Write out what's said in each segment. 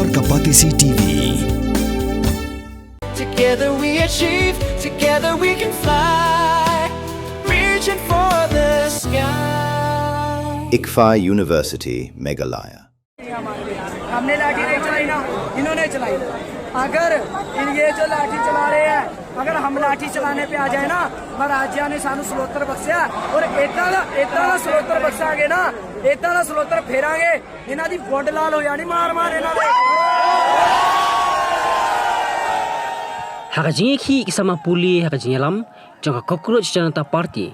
और Kapatisi TV. Together we achieve, together we can fly, reaching for the sky. Jingïakhih University, Meghalaya. हमने लाठी नहीं चलाई ना, इन्होंने चलाई। अगर ये जो लाठी चला रहे हैं, अगर हम लाठी चलाने पे आ जाए ना, महाराजा ने सानू सलोतर बख्शिया और इतना सलोतर बख्शांगे ना, इतना सलोतर फेरांगे, इन्हां दी गुंड लाल हो जानी मार इन्हां दे। Hak Jingïakhih kisama Pulit hak Waitlam jangka cockroach Jantar party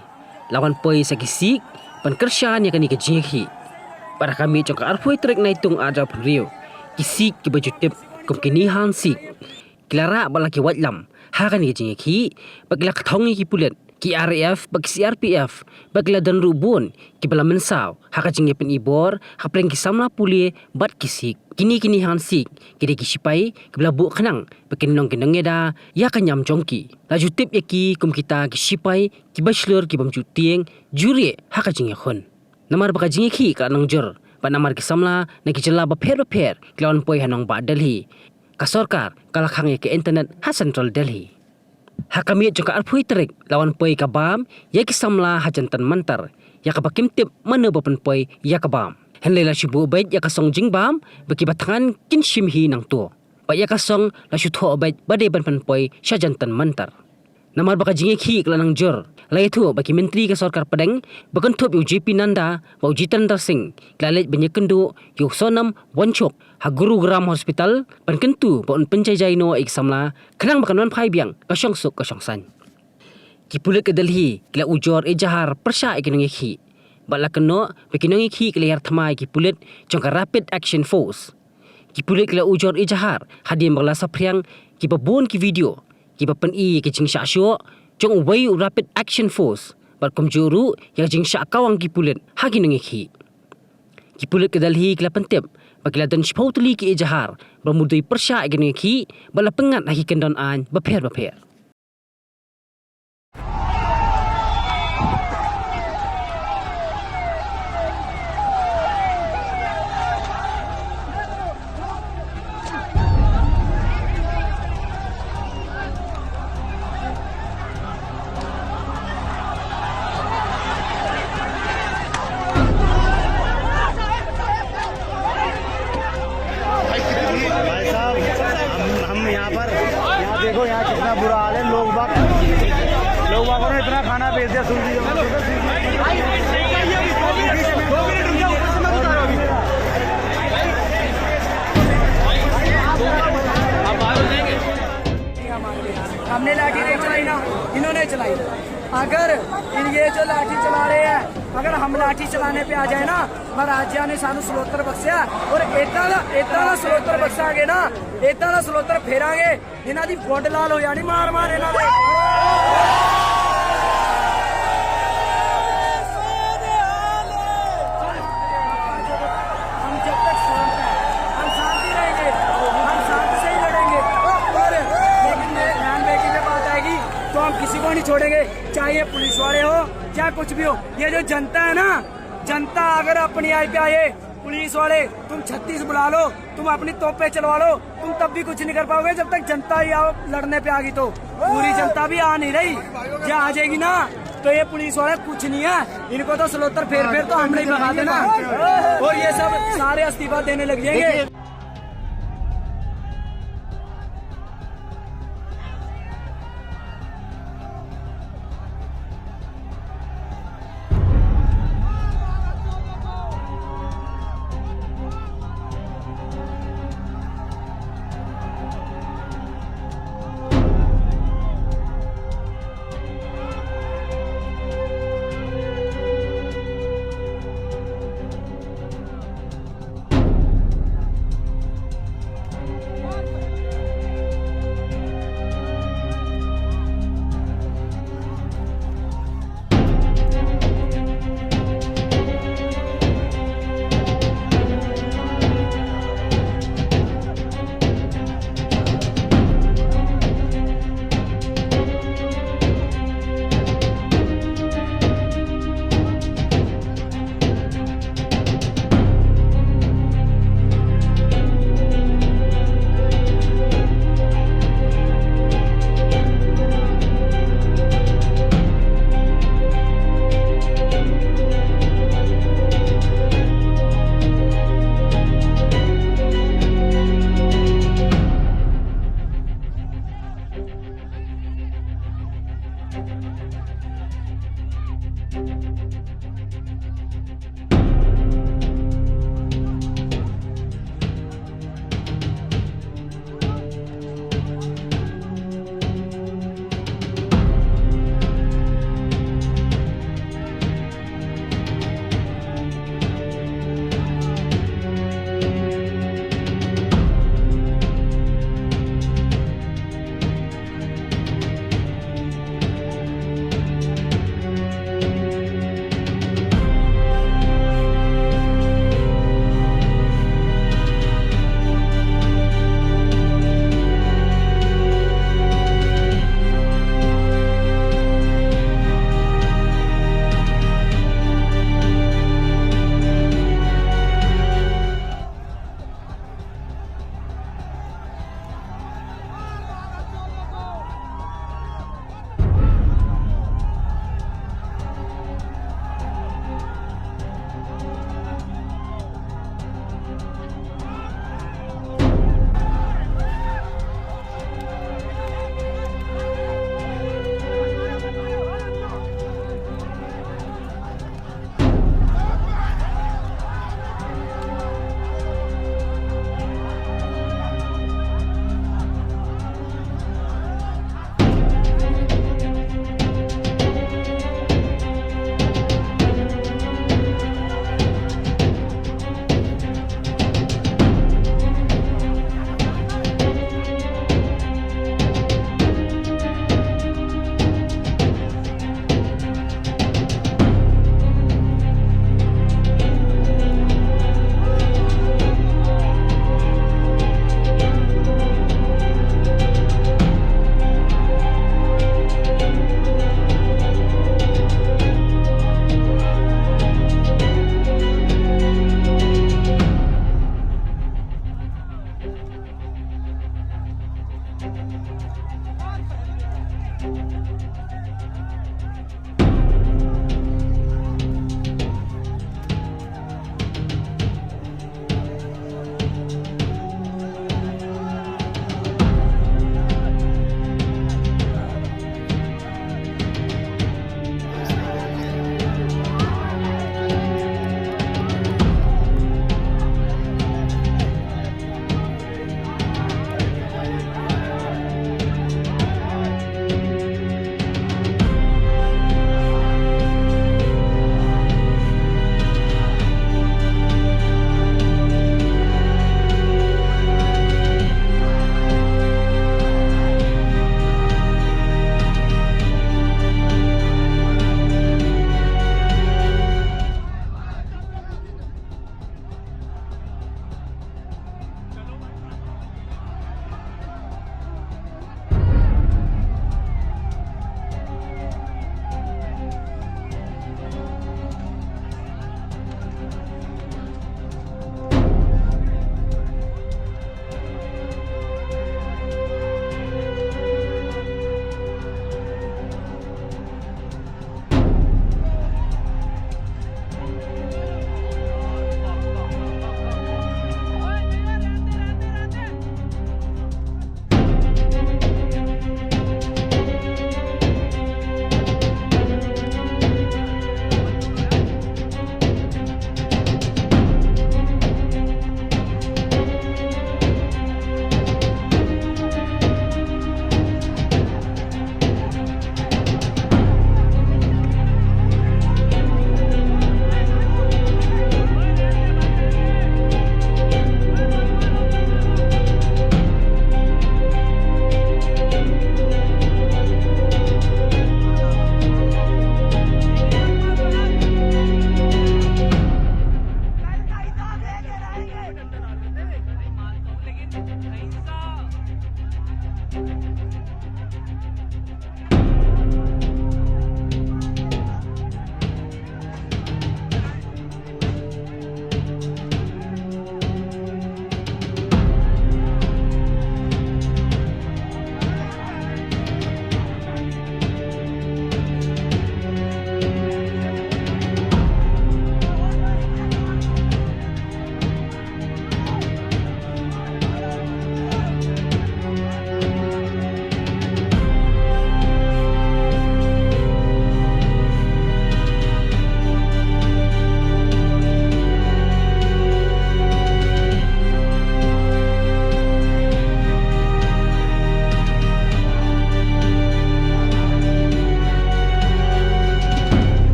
lawan poi Sikh penkerjaan yang kini ke Jingïakhih. Para kami jangka arpoi trek naitung ada Rio Sikh ke baju tip kemkinihan Sikh Kilara balaki Waitlam hak ni ke Jingïakhih bagla Kthong ki Pulit ki RAF bagi CRPF bagla dan rubun ki bala mensau hak Jingïakhih pen ibor hak pleng ki samla Pulit bat ki Sikh kini han Sikh kiri ki sipai ki bala bu khanang bekinong kinong eda ya kanyam jongki laju tip yaki kum kita ki sipai ki bachelor ki bamju tieng juri hak Jingïakhih namar baka Jingïakhih ka Nangjur pa namar ki samla na ki jela ba pher klawan poi hanong ba Delhi ka sarkar kalakhang ke internet ha central Delhi ha kami juga arpui trek lawan poi ka bam ya ki samla ha Jantar Mantar ya ka bakim tip mana bapan poi ya ka bam henlei la shibu bait ya ka song jingbam baki batangan kin shimhi nang to pa ya ka song la shu tho bait bade ban pan poi sha Jantar Mantar namar baka Jingïakhih ka Nangjur lai tu baki menteri ka sarkar Padang bakan thop UGP Nanda wa Jitendra Singh klalet banyak kendu yu sonam bonchok ha gurugram hospital pan kentu pon penjajai no ik samla khanang bakan wan phai biang ka song suk ka song san ki Pulit ke Delhi kla ujor ejahar persya Jingïakhih bala keno baki Jingïakhih kla yar thamai ki Pulit jangka rapid action force ki Pulit kla ujor ejahar hadim bala sapriang ki babon ki video ki bapan i ki Jingïakhih jong wei rapid action force bar komjuru yang Jingïakhih kawang ki Pulit ha Jingïakhih ki Pulit ke Delhi kla pentep bagi ladan spautli ki ejahar bermudui persya Jingïakhih bala pengat ha kendon an bapher देखो यहाँ कितना बुरा हाल है लोग बागों ने इतना खाना भेज दिया सुन हमने लाठी नहीं चलाई ना, इन्होंने चलाई। अगर ये जो लाठी चला रहे हैं, अगर हम लाठी चलाने पे आ जाए ना, महाराजा ने सानू सलोतर बख्शिया और इतना सलोतर बख्शांगे ना, इतना सलोतर फेरांगे, इन्हां दी गुंड लाल हो जानी मार इन्हां दे। हम जब तक शांत हैं, हम शांति रहेंगे, हम शांति से ही लड़ेंगे और लेकिन ध्यान बेटी पे बात आएगी तो हम किसी को नहीं छोड़ेंगे, चाहे पुलिस वाले हो चाहे कुछ भी हो। ये जो जनता है ना, जनता अगर अपनी आई पे आए, पुलिस वाले तुम 36 बुला लो, तुम अपनी तोपे चलवा लो, तुम तब भी कुछ नहीं कर पाओगे जब तक जनता ही आओ लड़ने पे आ गई। तो पूरी जनता भी आ नहीं रही, जब आ जाएगी ना तो ये पुलिस वाले कुछ नहीं है, इनको तो सलोतर फेर तो हमने ही भगा देना और ये सब सारे इस्तीफा देने लग जाएंगे।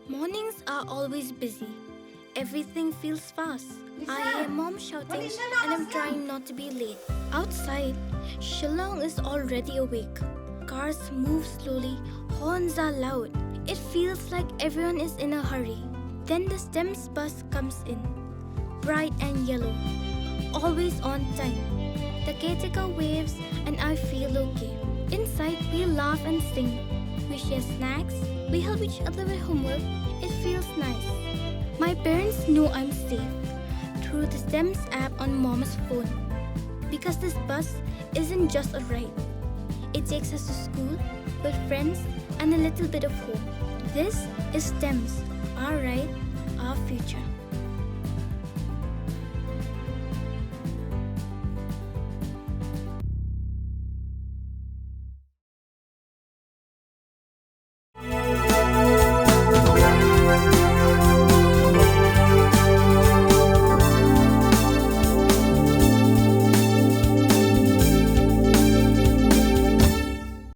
Mornings are always busy. Everything feels fast. I hear mom shouting and I'm trying not to be late. Outside, Shillong is already awake. Cars move slowly, horns are loud. It feels like everyone is in a hurry. Then the STEMS bus comes in, bright and yellow, always on time. The caretaker waves and I feel okay. Inside, we laugh and sing. We share snacks. We help each other with homework. It feels nice. My parents know I'm safe through the STEMS app on mom's phone. Because this bus isn't just a ride. It takes us to school with friends and a little bit of hope. This is STEMS, our ride, our future.